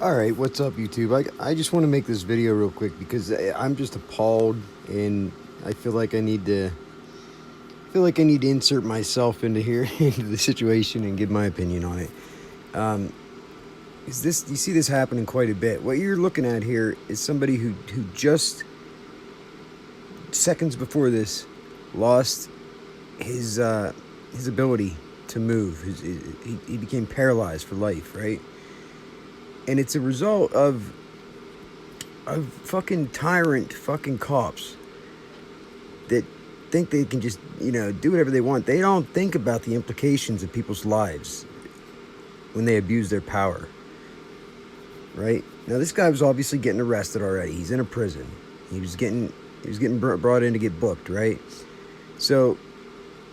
Alright, what's up YouTube? I just want to make this video real quick because I'm just appalled, and I feel like I need to insert myself into here into the situation and give my opinion on it. Is this you see this happening quite a bit. What you're looking at here is somebody who just seconds before this lost his ability to move. He became paralyzed for life, right? And it's a result of fucking tyrant fucking cops that think they can just, do whatever they want. They don't think about the implications of people's lives when they abuse their power. Right? Now this guy was obviously getting arrested already. He's in a prison. He was getting brought in to get booked, right? So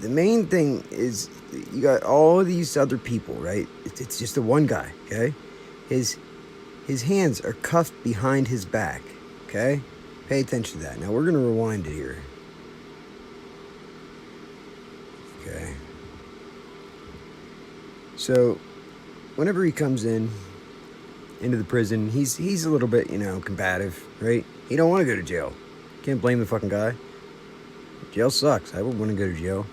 the main thing is you got all of these other people, right? It's just the one guy, okay? His hands are cuffed behind his back, okay? Pay attention to that. Now we're going to rewind it here. Okay. So whenever he comes into the prison, he's a little bit, combative, right? He don't want to go to jail. Can't blame the fucking guy. Jail sucks. I wouldn't want to go to jail.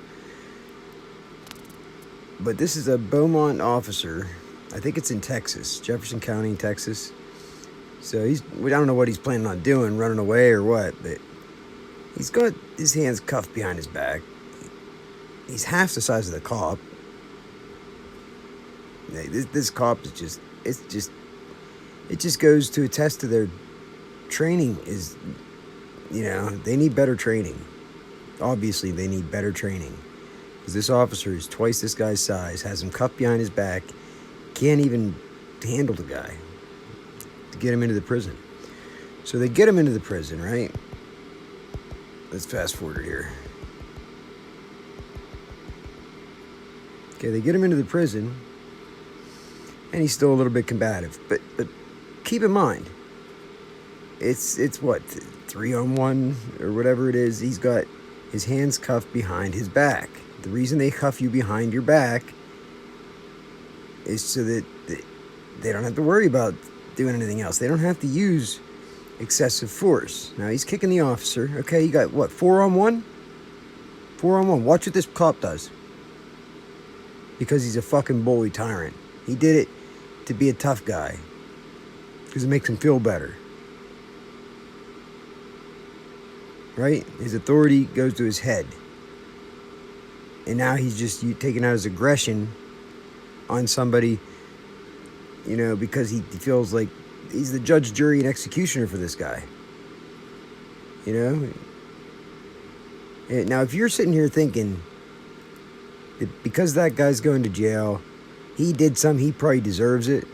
But this is a Beaumont officer. I think it's in Texas, Jefferson County, Texas. So I don't know what he's planning on doing, running away or what, but he's got his hands cuffed behind his back. He's half the size of the cop. This cop is it just goes to attest to their training is, they need better training. Obviously, they need better training. Because this officer is twice this guy's size, has him cuffed behind his back, can't even handle the guy to get him into the prison. So they get him into the prison, right? Let's fast forward here. Okay, they get him into the prison, and he's still a little bit combative. But keep in mind, it's what, 3-on-1 or whatever it is. He's got his hands cuffed behind his back. The reason they cuff you behind your back is so that they don't have to worry about doing anything else. They don't have to use excessive force. Now he's kicking the officer. Okay, you got what, 4-on-1? 4-on-1. Watch what this cop does. Because he's a fucking bully tyrant. He did it to be a tough guy. Because it makes him feel better. Right? His authority goes to his head. And now he's just taking out his aggression on somebody, because he feels like he's the judge, jury, and executioner for this guy. And now, if you're sitting here thinking that because that guy's going to jail, he did something, he probably deserves it,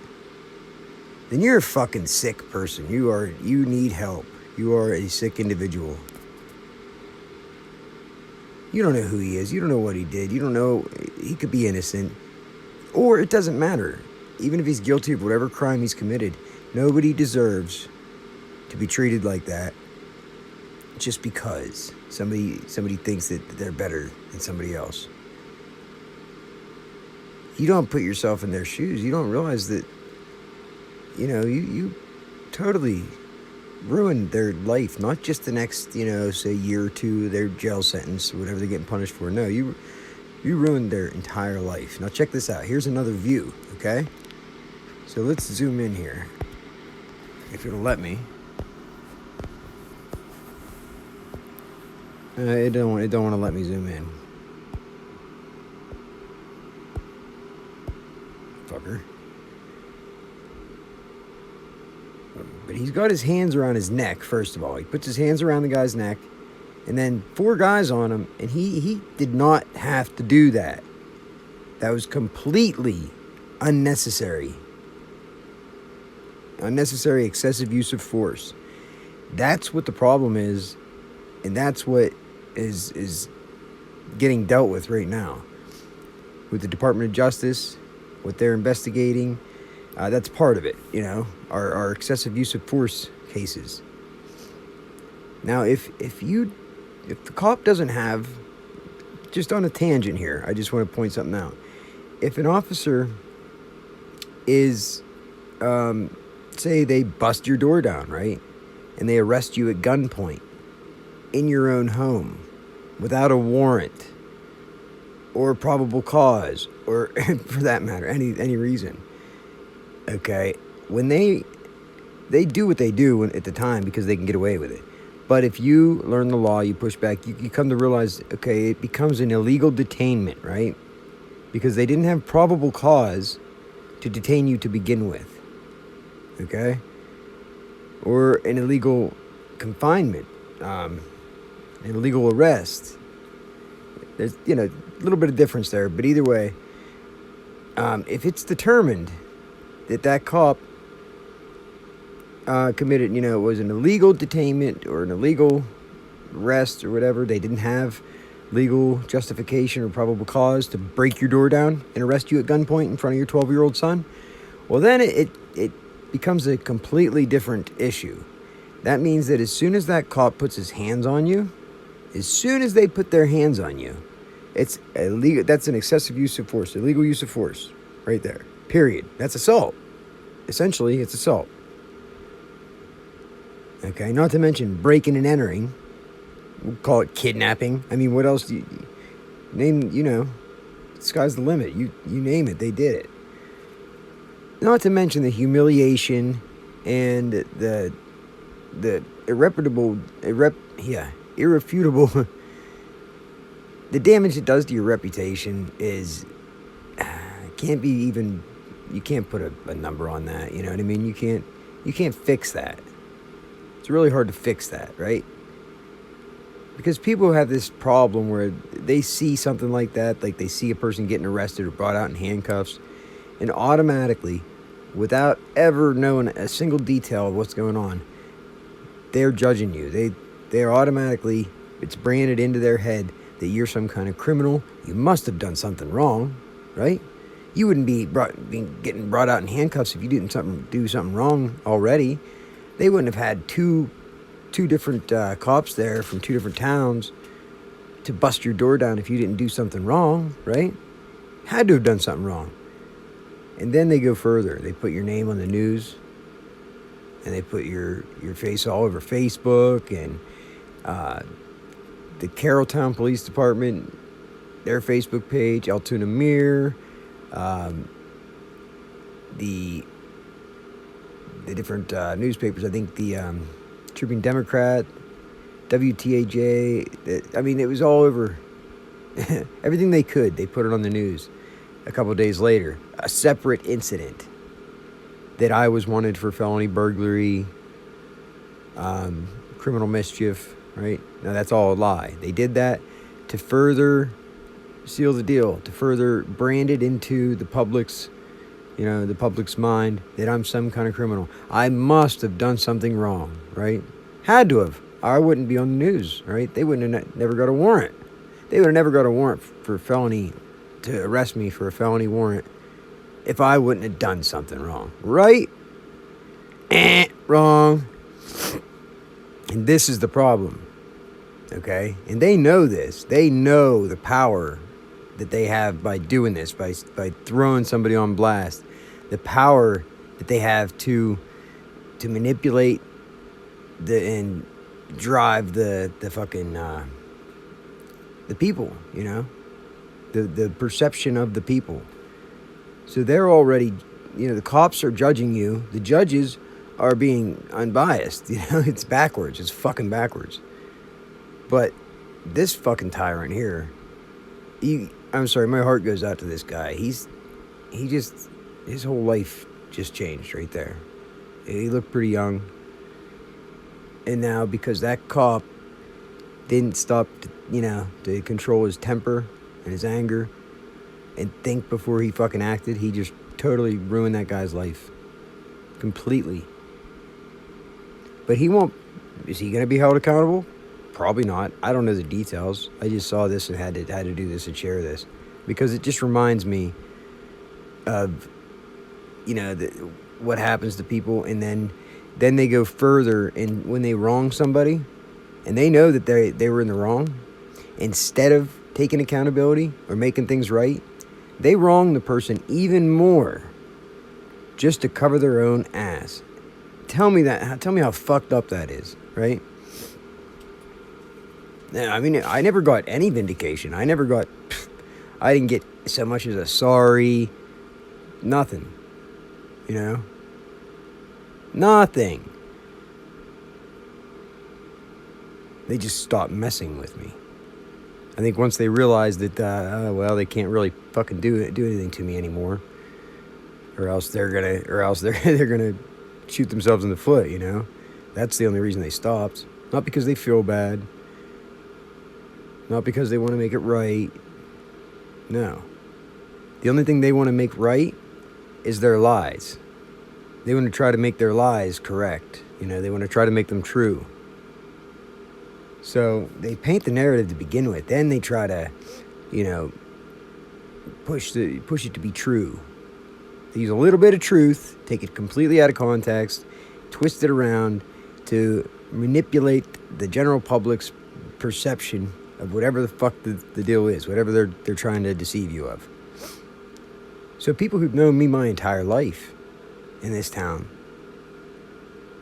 then you're a fucking sick person. You need help. You are a sick individual. You don't know who he is. You don't know what he did. You don't know. He could be innocent. Or it doesn't matter. Even if he's guilty of whatever crime he's committed, nobody deserves to be treated like that just because somebody thinks that they're better than somebody else. You don't put yourself in their shoes. You don't realize that, you totally ruined their life, not just the next, say year or two, their jail sentence, or whatever they're getting punished for. No, you ruined their entire life. Now check this out. Here's another view, okay? So let's zoom in here, if it'll let me. It don't want to let me zoom in. Fucker. But he's got his hands around his neck, first of all. He puts his hands around the guy's neck, and then 4 guys on him, and he did not have to do that. That was completely unnecessary. Unnecessary, excessive use of force. That's what the problem is, and that's what is getting dealt with right now. With the Department of Justice, what they're investigating, that's part of it, our excessive use of force cases. Now, if the cop doesn't have, just on a tangent here, I just want to point something out. If an officer is say they bust your door down, right? And they arrest you at gunpoint in your own home without a warrant or probable cause, or for that matter, any reason. Okay, when they do what they do at the time because they can get away with it. But if you learn the law, you push back, you come to realize, okay, it becomes an illegal detainment, right? Because they didn't have probable cause to detain you to begin with. Okay? Or an illegal confinement, an illegal arrest. There's, a little bit of difference there, but either way, if it's determined that cop committed, was an illegal detainment or an illegal arrest or whatever, they didn't have legal justification or probable cause to break your door down and arrest you at gunpoint in front of your 12-year-old son, well, then it becomes a completely different issue. That means that as soon as that cop puts his hands on you, as soon as they put their hands on you, it's illegal. That's an excessive use of force, illegal use of force, right there. Period. That's assault. Essentially, it's assault. Okay, not to mention breaking and entering. We'll call it kidnapping. I mean, what else do you name? Sky's the limit. You name it, they did it. Not to mention the humiliation and the irrefutable. The damage it does to your reputation is can't be even. You can't put a number on that. You know what I mean? You can't fix that. It's really hard to fix that, right? Because people have this problem where they see something like that, like they see a person getting arrested or brought out in handcuffs, and automatically, without ever knowing a single detail of what's going on, they're judging you. They're automatically, it's branded into their head that you're some kind of criminal. You must have done something wrong, right? You wouldn't be getting brought out in handcuffs if you didn't do something wrong already. They wouldn't have had two different cops there from two different towns to bust your door down if you didn't do something wrong, right? Had to have done something wrong. And then they go further. They put your name on the news, and they put your face all over Facebook, and the Carrolltown Police Department, their Facebook page, Altoona Mirror, the different newspapers. I think the Tribune Democrat, WTAJ. I mean, it was all over. Everything they could, they put it on the news. A couple of days later, a separate incident that I was wanted for felony burglary, criminal mischief, right? Now, that's all a lie. They did that to further seal the deal, to further brand it into the public's mind that I'm some kind of criminal. I must have done something wrong, right? Had to have. I wouldn't be on the news, right? They wouldn't have never got a warrant. They would have never got a warrant for felony, to arrest me for a felony warrant if I wouldn't have done something wrong, right? Wrong. And this is the problem, okay? And they know this. They know the power that they have by doing this, by throwing somebody on blast. The power that they have to manipulate and drive the fucking the people, the perception of the people. So they're already, the cops are judging you. The judges are being unbiased. It's backwards. It's fucking backwards. But this fucking tyrant here, I'm sorry, my heart goes out to this guy. His whole life just changed right there. He looked pretty young. And now, because that cop didn't stop, to control his temper and his anger and think before he fucking acted, he just totally ruined that guy's life. Completely. But is he going to be held accountable? Probably not. I don't know the details. I just saw this and had to do this and share this. Because it just reminds me of, what happens to people, and then they go further, and when they wrong somebody, and they know that they were in the wrong, instead of taking accountability or making things right, they wrong the person even more just to cover their own ass. Tell me that. Tell me how fucked up that is, right? Yeah, I mean, I never got any vindication. I didn't get so much as a sorry. Nothing. You know? Nothing. They just stopped messing with me. I think once they realized that, they can't really fucking do anything to me anymore, or else they're gonna shoot themselves in the foot. You know, that's the only reason they stopped. Not because they feel bad. Not because they want to make it right. No. The only thing they want to make right is their lies. They want to try to make their lies correct. You know, they want to try to make them true. So they paint the narrative to begin with. Then they try to, you know, push it to be true. They use a little bit of truth, take it completely out of context, twist it around to manipulate the general public's perception of whatever the fuck the deal is, whatever they're trying to deceive you of. So people who've known me my entire life in this town,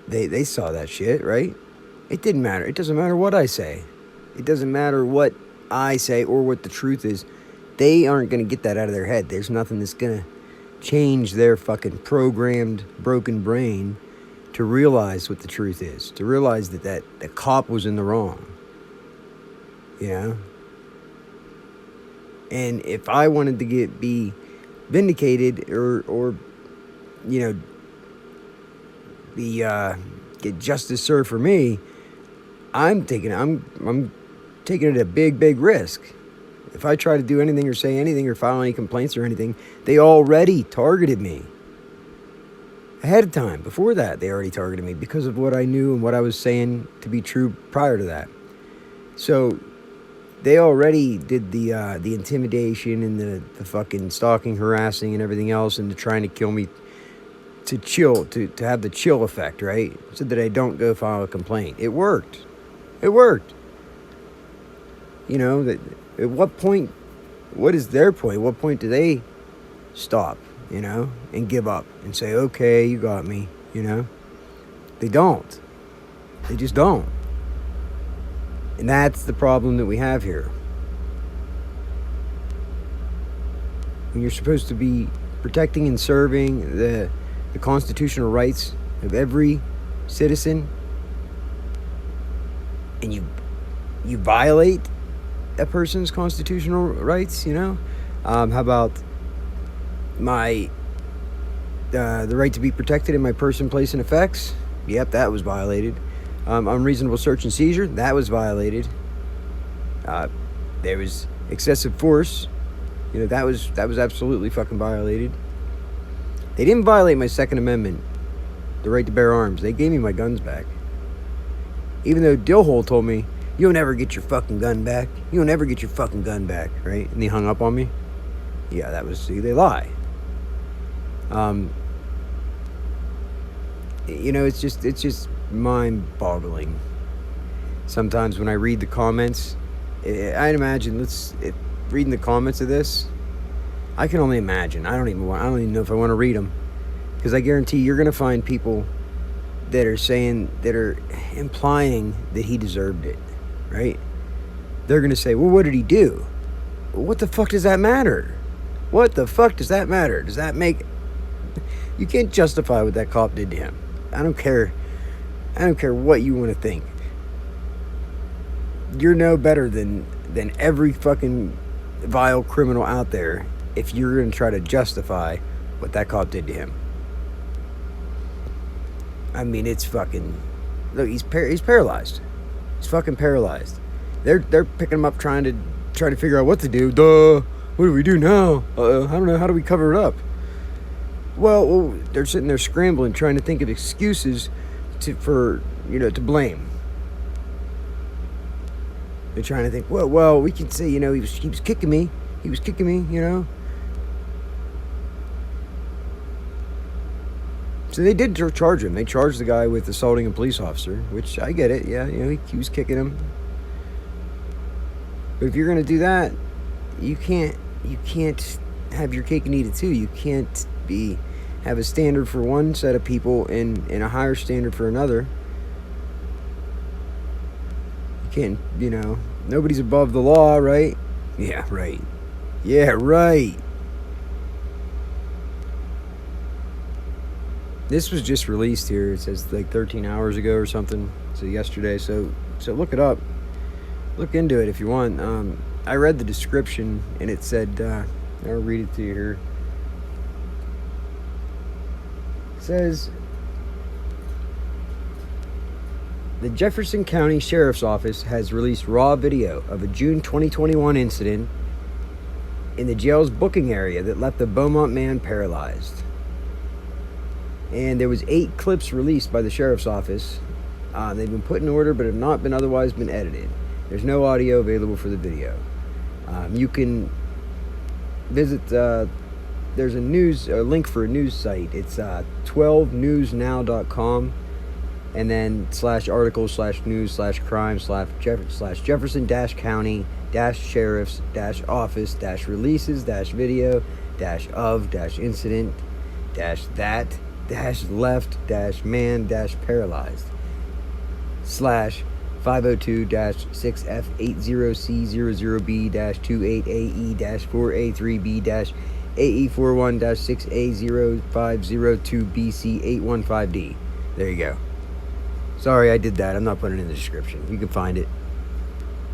they saw that shit, right? It didn't matter. It doesn't matter what I say. It doesn't matter what I say or what the truth is. They aren't going to get that out of their head. There's nothing that's going to change their fucking programmed, broken brain to realize what the truth is. To realize that the cop was in the wrong. You know? And if I wanted to be vindicated or you know, get justice served for me, I'm taking it a big risk. If I try to do anything or say anything or file any complaints or anything, they already targeted me. Ahead of time, before that, they already targeted me because of what I knew and what I was saying to be true prior to that. So they already did the intimidation and the fucking stalking, harassing, and everything else, and trying to kill me to chill, to have the chill effect, right? So that I don't go file a complaint. It worked. It worked. You know, that at what point, what is their point? What point do they stop, you know, and give up and say, okay, you got me, you know? They don't. They just don't. And that's the problem that we have here. When you're supposed to be protecting and serving the constitutional rights of every citizen, and you violate a person's constitutional rights, you know? How about the right to be protected in my person, place, and effects? Yep, that was violated. Unreasonable search and seizure, that was violated. There was excessive force, you know, that was absolutely fucking violated. They didn't violate my Second Amendment, the right to bear arms. They gave me my guns back. Even though Dillhole told me, you'll never get your fucking gun back. You'll never get your fucking gun back, right? And he hung up on me. Yeah, they lie. You know, it's just mind-boggling. Sometimes when I read the comments, I'd imagine, reading the comments of this, I can only imagine. I don't even know if I want to read them, because I guarantee you're going to find people that are implying that he deserved it, right? They're going to say, well, what did he do? Well, what the fuck does that matter? What the fuck does that matter? Does that make... You can't justify what that cop did to him. I don't care what you want to think. You're no better than every fucking vile criminal out there if you're going to try to justify what that cop did to him. I mean, it's fucking... Look, he's paralyzed. He's fucking paralyzed. They're picking him up trying to figure out what to do. Duh. What do we do now? I don't know. How do we cover it up? Well, they're sitting there scrambling, trying to think of excuses to blame. They're trying to think, well, we can say, you know, he was kicking me. He was kicking me, you know. So they did charge him. They charged the guy with assaulting a police officer, which I get it. Yeah, you know, he was kicking him. But if you're going to do that, you can't have your cake and eat it too. You can't be have a standard for one set of people and a higher standard for another. You can't, nobody's above the law, right? Yeah, right. Yeah, right. This was just released here. It says like 13 hours ago or something. So yesterday. So look it up. Look into it if you want. I read the description and it said, I'll read it to you here. It says, the Jefferson County Sheriff's Office has released raw video of a June 2021 incident in the jail's booking area that left the Beaumont man paralyzed. And there was 8 clips released by the Sheriff's Office. They've been put in order but have not been otherwise been edited. There's no audio available for the video. You can visit, there's a link for a news site. It's 12newsnow.com and then /articles/news/crime /Jefferson-County-Sheriff's-Office-releases-video-of-incident-left-man-paralyzed /502-6F80C00B-288E-4A3B-AE41-6A0502BC815D. There you go. Sorry I did that. I'm not putting it in the description. You can find it.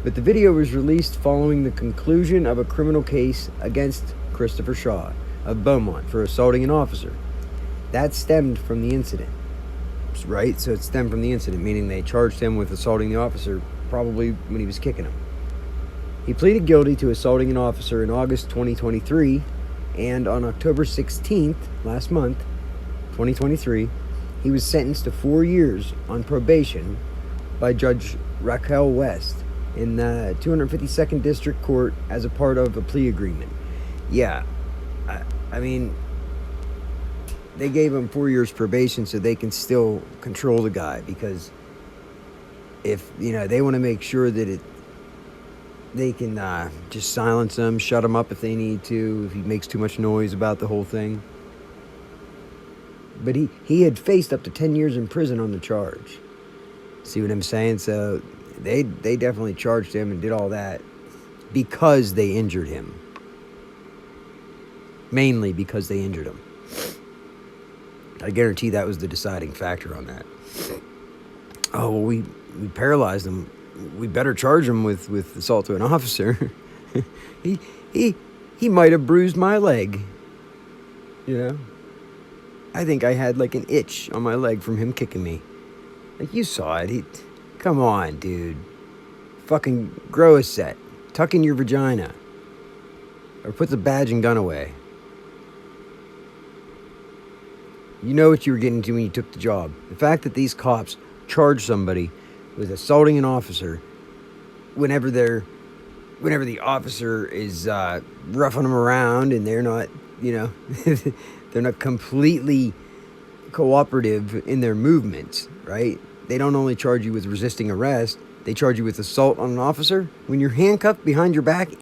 But the video was released following the conclusion of a criminal case against Christopher Shaw of Beaumont for assaulting an officer. That stemmed from the incident. Right? So it stemmed from the incident, meaning they charged him with assaulting the officer probably when he was kicking him. He pleaded guilty to assaulting an officer in August 2023, and on October 16th, last month, 2023, he was sentenced to 4 years on probation by Judge Raquel West in the 252nd District Court as a part of a plea agreement. Yeah, I mean, they gave him 4 years probation so they can still control the guy, because if, they want to make sure that they can just silence him, shut him up if they need to, if he makes too much noise about the whole thing. But he had faced up to 10 years in prison on the charge. See what I'm saying? So they definitely charged him and did all that because they injured him. Mainly because they injured him. I guarantee that was the deciding factor on that. Oh, well, we paralyzed him. We better charge him with assault to an officer. he might have bruised my leg. I think I had like an itch on my leg from him kicking me. Like, you saw it. Come on, dude. Fucking grow a set. Tuck in your vagina. Or put the badge and gun away. You know what you were getting into when you took the job. The fact that these cops charge somebody with assaulting an officer whenever the officer is roughing them around and they're not, they're not completely cooperative in their movements, right? They don't only charge you with resisting arrest, they charge you with assault on an officer. When you're handcuffed behind your back